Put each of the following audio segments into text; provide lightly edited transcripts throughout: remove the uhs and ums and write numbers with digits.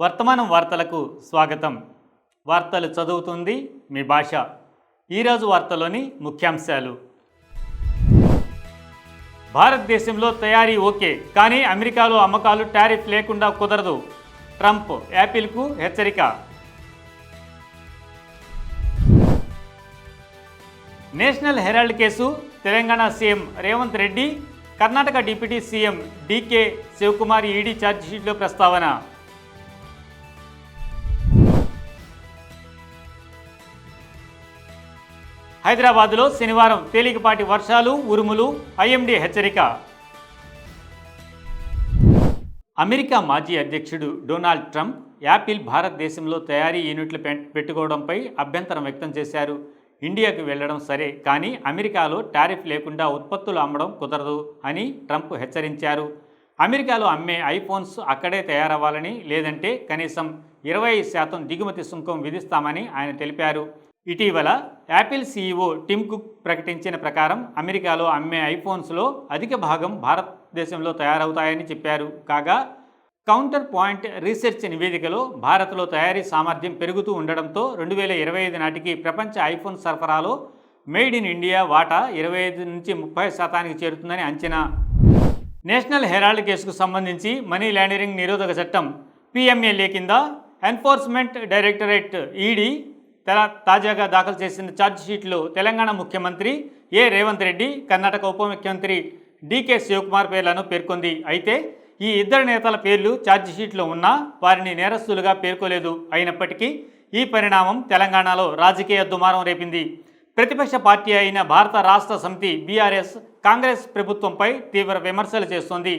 వర్తమానం వార్తలకు స్వాగతం. వార్తలు చదువుతుంది మీ భాష. ఈరోజు వార్తలోని ముఖ్యాంశాలు. భారతదేశంలో తయారీ ఓకే, కానీ అమెరికాలో అమ్మకాలు టారిఫ్ లేకుండా కుదరదు. ట్రంప్ యాపిల్కు హెచ్చరిక. National Herald case, Telangana CM Revanth Reddy, Karnataka deputy CM DK Shivakumar ED ఛార్జిషీట్లో ప్రస్తావన. హైదరాబాద్లో శనివారం తేలికపాటి వర్షాలు, ఉరుములు, ఐఎండీ హెచ్చరిక. అమెరికా మాజీ అధ్యక్షుడు డొనాల్డ్ ట్రంప్ యాపిల్ భారతదేశంలో తయారీ యూనిట్లు పెట్టుకోవడంపై అభ్యంతరం వ్యక్తం చేశారు. ఇండియాకు వెళ్లడం సరే, కానీ అమెరికాలో టారిఫ్ లేకుండా ఉత్పత్తులు అమ్మడం కుదరదు అని ట్రంప్ హెచ్చరించారు. అమెరికాలో అమ్మే ఐఫోన్స్ అక్కడే తయారవ్వాలని, లేదంటే కనీసం 20% దిగుమతి సుంకం విధిస్తామని ఆయన తెలిపారు. ఇటీవల యాపిల్ సీఈఓ టిమ్ కుక్ ప్రకటించిన ప్రకారం అమెరికాలో అమ్మే ఐఫోన్స్లో అధిక భాగం భారతదేశంలో తయారవుతాయని చెప్పారు. కాగా కౌంటర్ పాయింట్ రీసెర్చ్ నివేదికలో భారత్లో తయారీ సామర్థ్యం పెరుగుతూ ఉండడంతో 2025 నాటికి ప్రపంచ ఐఫోన్ సరఫరాలో మేడ్ ఇన్ ఇండియా వాటా 25 నుంచి 30% చేరుతుందని అంచనా. నేషనల్ హెరాల్డ్ కేసుకు సంబంధించి మనీ లాండరింగ్ నిరోధక చట్టం PMLA కింద ఎన్ఫోర్స్మెంట్ డైరెక్టరేట్ ఈడీ తాజాగా దాఖలు చేసిన ఛార్జిషీట్లో తెలంగాణ ముఖ్యమంత్రి రేవంత్ రెడ్డి, కర్ణాటక ఉప ముఖ్యమంత్రి డీకే శివకుమార్ పేర్లను పేర్కొంది. అయితే ఈ ఇద్దరు నేతల పేర్లు ఛార్జిషీట్లో ఉన్నా వారిని నేరస్తులుగా పేర్కోలేదు. అయినప్పటికీ ఈ పరిణామం తెలంగాణలో రాజకీయ దుమారం రేపింది. ప్రతిపక్ష పార్టీ అయిన భారత రాష్ట్ర సమితి BRS కాంగ్రెస్ ప్రభుత్వంపై తీవ్ర విమర్శలు చేస్తోంది.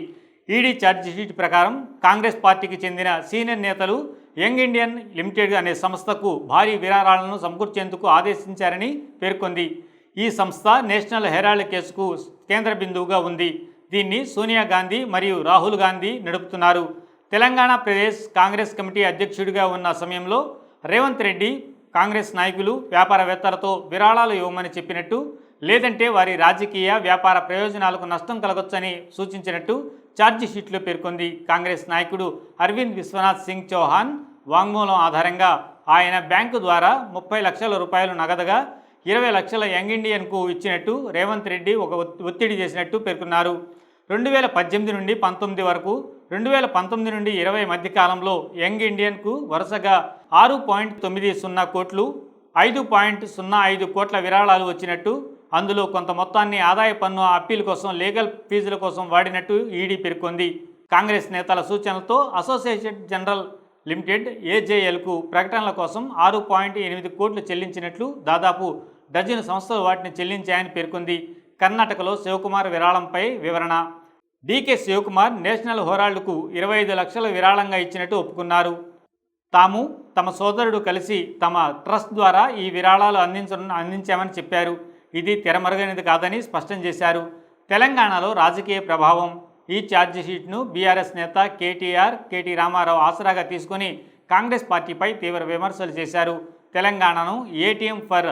ఈడీ ఛార్జిషీట్ ప్రకారం కాంగ్రెస్ పార్టీకి చెందిన సీనియర్ నేతలు యంగ్ ఇండియన్ లిమిటెడ్ అనే సంస్థకు భారీ విరాళాలను సమకూర్చేందుకు ఆదేశించారని పేర్కొంది. ఈ సంస్థ నేషనల్ హెరాల్డ్ కేసుకు కేంద్ర బిందువుగా ఉంది. దీన్ని సోనియా గాంధీ మరియు రాహుల్ గాంధీ నడుపుతున్నారు. తెలంగాణ ప్రదేశ్ కాంగ్రెస్ కమిటీ అధ్యక్షుడిగా ఉన్న సమయంలో రేవంత్ రెడ్డి కాంగ్రెస్ నాయకులు, వ్యాపారవేత్తలతో విరాళాలు ఇవ్వమని చెప్పినట్టు, లేదంటే వారి రాజకీయ వ్యాపార ప్రయోజనాలకు నష్టం కలగొచ్చని సూచించినట్టు ఛార్జిషీట్లో పేర్కొంది. కాంగ్రెస్ నాయకుడు అరవింద్ విశ్వనాథ్ సింగ్ చౌహాన్ వాంగ్మూలం ఆధారంగా ఆయన బ్యాంకు ద్వారా 30 లక్షల రూపాయలు నగదుగా 20 లక్షల యంగ్ ఇండియన్కు ఇచ్చినట్టు రేవంత్ రెడ్డి ఒక ఒత్తిడి చేసినట్టు పేర్కొన్నారు. 2018 నుండి 19 వరకు, 2019 నుండి 20 మధ్య కాలంలో యంగ్ ఇండియన్కు వరుసగా 6.90 కోట్లు, 5.05 కోట్ల విరాళాలు వచ్చినట్టు, అందులో కొంత మొత్తాన్ని ఆదాయ పన్ను అప్పీల్ కోసం, లీగల్ ఫీజుల కోసం వాడినట్టు ఈడీ పేర్కొంది. కాంగ్రెస్ నేతల సూచనలతో అసోసియేటెడ్ జనరల్ లిమిటెడ్ AJLకు ప్రకటనల కోసం 6.8 కోట్లు చెల్లించినట్లు, దాదాపు డజను సంస్థలు వాటిని చెల్లించాయని పేర్కొంది. కర్ణాటకలో శివకుమార్ విరాళంపై వివరణ. డీకే శివకుమార్ నేషనల్ హెరాల్డ్కు 25 లక్షల విరాళంగా ఇచ్చినట్టు ఒప్పుకున్నారు. తాము, తమ సోదరుడు కలిసి తమ ట్రస్ట్ ద్వారా ఈ విరాళాలు అందించామని చెప్పారు. ఇది తెరమరుగైనది కాదని స్పష్టం చేశారు. తెలంగాణలో రాజకీయ ప్రభావం. ఈ ఛార్జిషీట్ను BRS నేత KT రామారావు ఆసరాగా తీసుకుని కాంగ్రెస్ పార్టీపై తీవ్ర విమర్శలు చేశారు. తెలంగాణను ATM ఫర్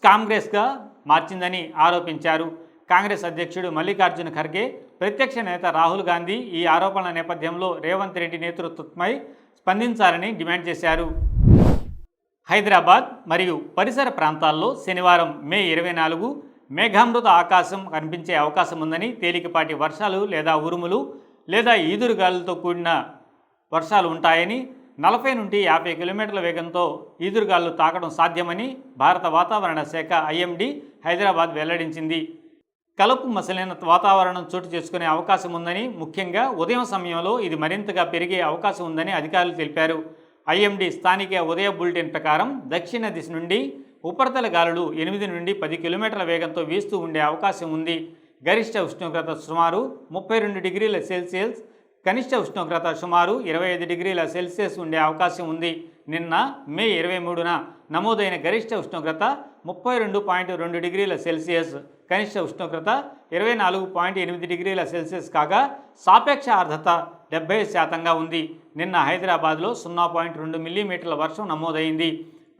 కాంగ్రెస్గా మార్చిందని ఆరోపించారు. కాంగ్రెస్ అధ్యక్షుడు మల్లికార్జున ఖర్గే, ప్రత్యక్ష నేత రాహుల్ గాంధీ ఈ ఆరోపణల నేపథ్యంలో రేవంత్ రెడ్డి నేతృత్వంపై స్పందించాలని డిమాండ్ చేశారు. హైదరాబాద్ మరియు పరిసర ప్రాంతాల్లో శనివారం మే 24 మేఘామృత ఆకాశం కనిపించే అవకాశం ఉందని, తేలికపాటి వర్షాలు లేదా ఉరుములు లేదా ఈదురుగాలులతో కూడిన వర్షాలు ఉంటాయని, 40 నుండి 50 కిలోమీటర్ల వేగంతో ఈదురుగాలు తాకడం సాధ్యమని భారత వాతావరణ శాఖ IMD హైదరాబాద్ వెల్లడించింది. కలుపు మసలైన వాతావరణం చోటు చేసుకునే అవకాశం ఉందని, ముఖ్యంగా ఉదయం సమయంలో ఇది మరింతగా పెరిగే అవకాశం ఉందని అధికారులు తెలిపారు. IMD స్థానిక ఉదయ బులెటిన్ ప్రకారం దక్షిణ దిశ నుండి ఉపరితల గాలులు 8 నుండి 10 కిలోమీటర్ల వేగంతో వీస్తూ ఉండే అవకాశం ఉంది. గరిష్ట ఉష్ణోగ్రత సుమారు 32 డిగ్రీల సెల్సియస్, కనిష్ట ఉష్ణోగ్రత సుమారు 25 డిగ్రీల సెల్సియస్ ఉండే అవకాశం ఉంది. నిన్న మే 23న నమోదైన గరిష్ట ఉష్ణోగ్రత 32.2 డిగ్రీల సెల్సియస్, కనిష్ట ఉష్ణోగ్రత 24.8 డిగ్రీల సెల్సియస్ కాగా సాపేక్ష ఆర్ద్రత 70%గా ఉంది. నిన్న హైదరాబాద్లో 0.2 మిల్లీమీటర్ల వర్షం నమోదైంది.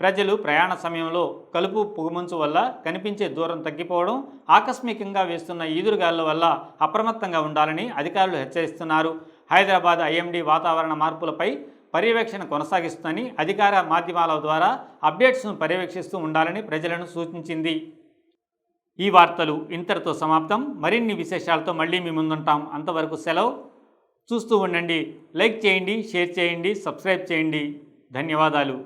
ప్రజలు ప్రయాణ సమయంలో కలుపు పొగమంచు వల్ల కనిపించే దూరం తగ్గిపోవడం, ఆకస్మికంగా వేస్తున్న ఈదురుగాలుల వల్ల అప్రమత్తంగా ఉండాలని అధికారులు హెచ్చరిస్తున్నారు. హైదరాబాద్ IMD వాతావరణ మార్పులపై పర్యవేక్షణ కొనసాగిస్తుందని అధికార మాధ్యమాల ద్వారా అప్డేట్స్ను పర్యవేక్షిస్తూ ఉండాలని ప్రజలను సూచించింది. ఈ వార్తలు ఇంతటితో సమాప్తం. మరిన్ని విశేషాలతో మళ్ళీ మీ ముందుంటాం. అంతవరకు సెలవు. చూస్తూ ఉండండి. లైక్ చేయండి, షేర్ చేయండి, సబ్స్క్రైబ్ చేయండి. ధన్యవాదాలు.